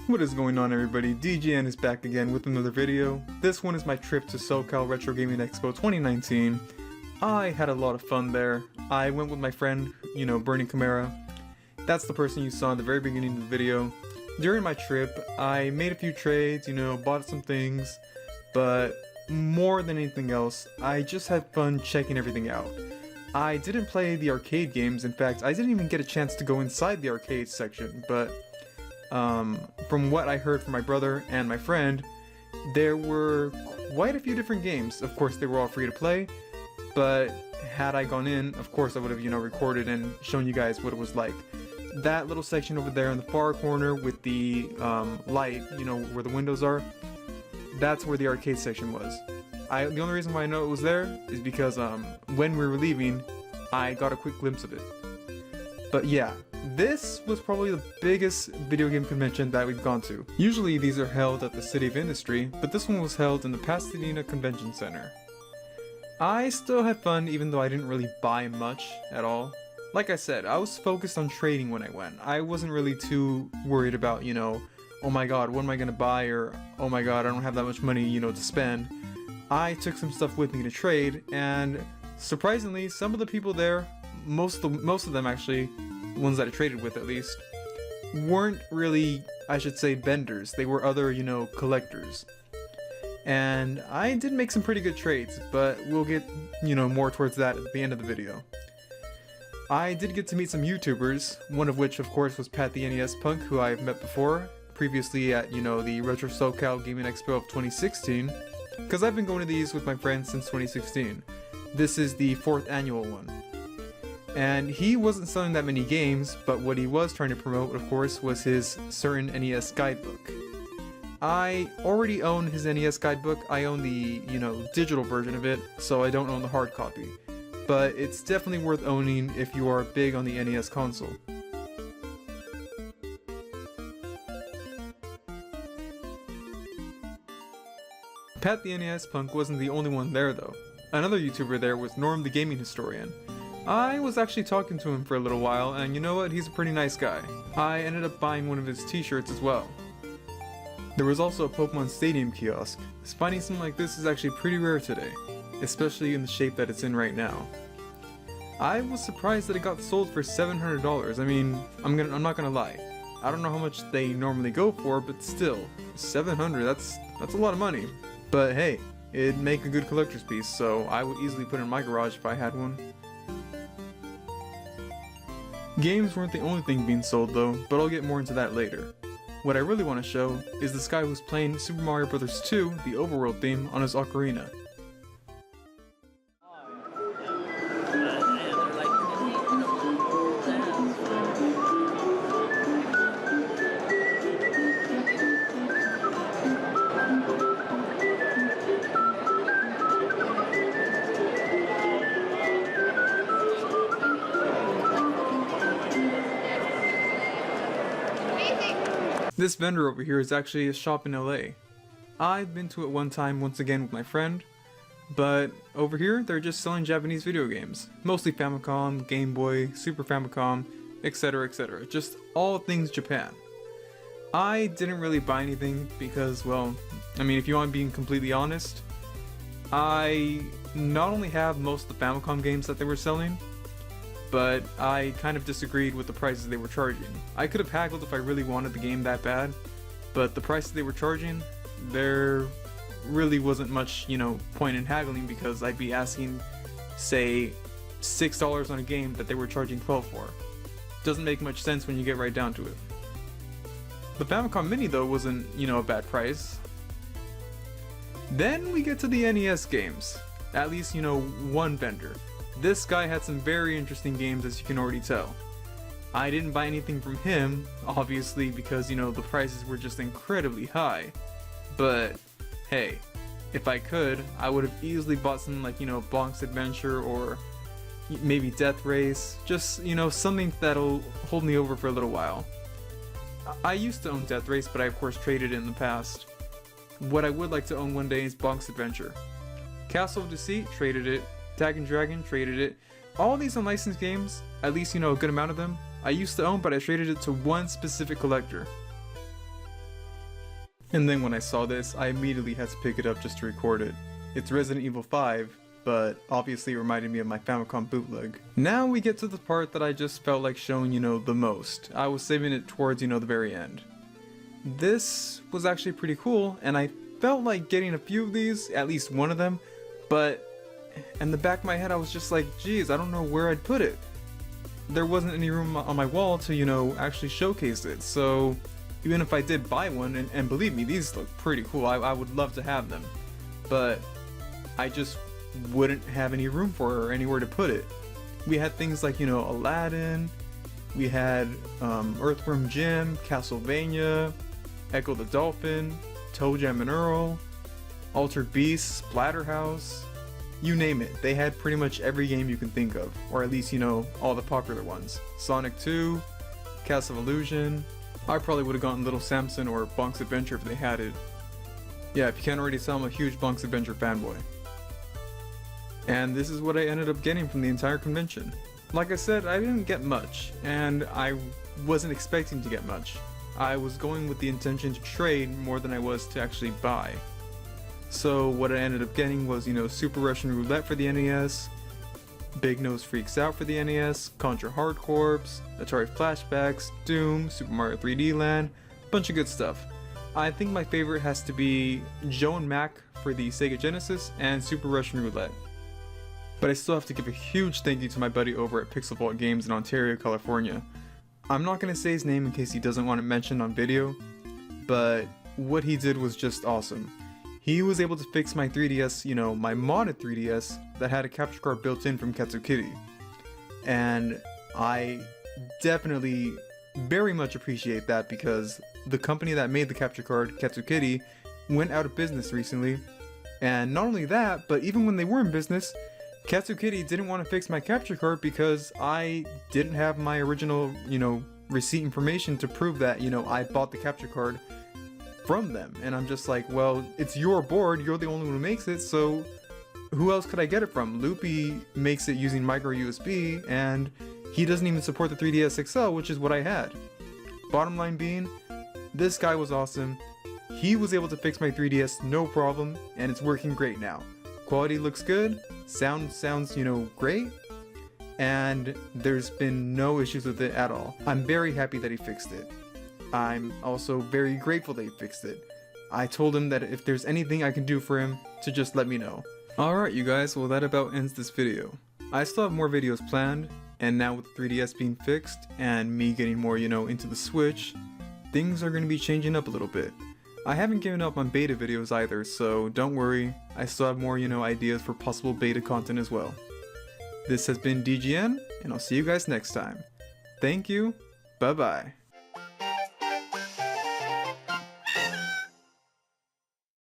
What is going on, everybody? DGN is back again with another video. This one is my trip to Socal Retro Gaming Expo 2019. I had a lot of fun there. I went with my friend, Bernie Camara. That's the person you saw in the very beginning of the video. During my trip, I made a few trades, bought some things, but more than anything else, I just had fun checking everything out. I didn't play the arcade games. In fact, I didn't even get a chance to go inside the arcade section, but from what I heard from my brother and my friend, there were quite a few different games. Of course, they were all free to play, but had I gone in, of course I would have, recorded and shown you guys what it was like. That little section over there in the far corner with the light, where the windows are, that's where the arcade section was. The only reason why I know it was there is because when we were leaving, I got a quick glimpse of it. But yeah, this was probably the biggest video game convention that we've gone to. Usually these are held at the City of Industry, but this one was held in the Pasadena Convention Center. I still had fun even though I didn't really buy much at all. Like I said, I was focused on trading when I went. I wasn't really too worried about, oh my god, what am I gonna buy, or oh my god, I don't have that much money, to spend. I took some stuff with me to trade, and surprisingly, some of the people there, most of them actually, the ones that I traded with at least, weren't really, I should say, vendors. They were other, collectors. And I did make some pretty good trades, but we'll get, more towards that at the end of the video. I did get to meet some YouTubers, one of which, of course, was Pat the NES Punk, who I've met before, previously at, the Retro Socal Gaming Expo of 2016, because I've been going to these with my friends since 2016. This is the 4th annual one. And he wasn't selling that many games, but what he was trying to promote, of course, was his certain NES guidebook. I already own his NES guidebook. I own the, digital version of it, so I don't own the hard copy. But it's definitely worth owning if you are big on the NES console. Pat the NES Punk wasn't the only one there though. Another YouTuber there was Norm the Gaming Historian. I was actually talking to him for a little while, and you know what, he's a pretty nice guy. I ended up buying one of his t-shirts as well. There was also a Pokemon Stadium kiosk. Finding something like this is actually pretty rare today, especially in the shape that it's in right now. I was surprised that it got sold for $700. I mean, I'm not gonna lie. I don't know how much they normally go for, but still, $700, that's a lot of money. But hey, it'd make a good collector's piece, so I would easily put it in my garage if I had one. Games weren't the only thing being sold though, but I'll get more into that later. What I really want to show is this guy who's playing Super Mario Bros. 2, the overworld theme, on his ocarina. This vendor over here is actually a shop in LA. I've been to it one time once again with my friend, but over here they're just selling Japanese video games. Mostly Famicom, Game Boy, Super Famicom, etc, etc. Just all things Japan. I didn't really buy anything because, well, I mean, if you want being completely honest, I not only have most of the Famicom games that they were selling, but I kind of disagreed with the prices they were charging. I could have haggled if I really wanted the game that bad, but the prices they were charging, there really wasn't much, point in haggling, because I'd be asking, say, $6 on a game that they were charging $12 for. Doesn't make much sense when you get right down to it. The Famicom Mini though wasn't, a bad price. Then we get to the NES games. At least, one vendor. This guy had some very interesting games, as you can already tell. I didn't buy anything from him, obviously, because, the prices were just incredibly high. But, hey, if I could, I would have easily bought something like, Bonk's Adventure, or maybe Death Race. Just, something that'll hold me over for a little while. I used to own Death Race, but I of course traded it in the past. What I would like to own one day is Bonk's Adventure. Castle of Deceit, traded it. Tag and Dragon, traded it. All these unlicensed games, at least a good amount of them, I used to own, but I traded it to one specific collector. And then when I saw this, I immediately had to pick it up just to record it. It's Resident Evil 5, but obviously it reminded me of my Famicom bootleg. Now we get to the part that I just felt like showing, the most. I was saving it towards, the very end. This was actually pretty cool, and I felt like getting a few of these, at least one of them, but in the back of my head I was just like, geez, I don't know where I'd put it. There wasn't any room on my wall to, actually showcase it, so even if I did buy one, and believe me, these look pretty cool, I would love to have them, but I just wouldn't have any room for it or anywhere to put it. We had things like, Aladdin, we had Earthworm Jim, Castlevania, Echo the Dolphin, Toe Jam and Earl, Altered Beast, Splatterhouse, you name it. They had pretty much every game you can think of, or at least, all the popular ones. Sonic 2, Castle of Illusion. I probably would have gotten Little Samson or Bonk's Adventure if they had it. Yeah, if you can't already tell, I'm a huge Bonk's Adventure fanboy. And this is what I ended up getting from the entire convention. Like I said, I didn't get much, and I wasn't expecting to get much. I was going with the intention to trade more than I was to actually buy. So what I ended up getting was, Super Russian Roulette for the NES, Big Nose Freaks Out for the NES, Contra Hard Corps, Atari Flashbacks, Doom, Super Mario 3D Land, bunch of good stuff. I think my favorite has to be Joe and Mac for the Sega Genesis and Super Russian Roulette. But I still have to give a huge thank you to my buddy over at Pixel Vault Games in Ontario, California. I'm not going to say his name in case he doesn't want it mentioned on video, but what he did was just awesome. He was able to fix my 3DS, my modded 3DS that had a capture card built in from Katsukity. And I definitely very much appreciate that because the company that made the capture card, Katsukity, went out of business recently. And not only that, but even when they were in business, Katsukity didn't want to fix my capture card because I didn't have my original, receipt information to prove that, I bought the capture card from them. And I'm just like, well, it's your board, you're the only one who makes it, so who else could I get it from? Loopy makes it using micro USB, and he doesn't even support the 3DS XL, which is what I had. Bottom line being, this guy was awesome. He was able to fix my 3DS no problem, and it's working great now. Quality looks good, sounds, great, and there's been no issues with it at all. I'm very happy that he fixed it. I'm also very grateful that he fixed it. I told him that if there's anything I can do for him, to just let me know. Alright you guys, well that about ends this video. I still have more videos planned, and now with the 3DS being fixed, and me getting more, into the Switch, things are going to be changing up a little bit. I haven't given up on beta videos either, so don't worry, I still have more, ideas for possible beta content as well. This has been DGN, and I'll see you guys next time. Thank you, bye bye.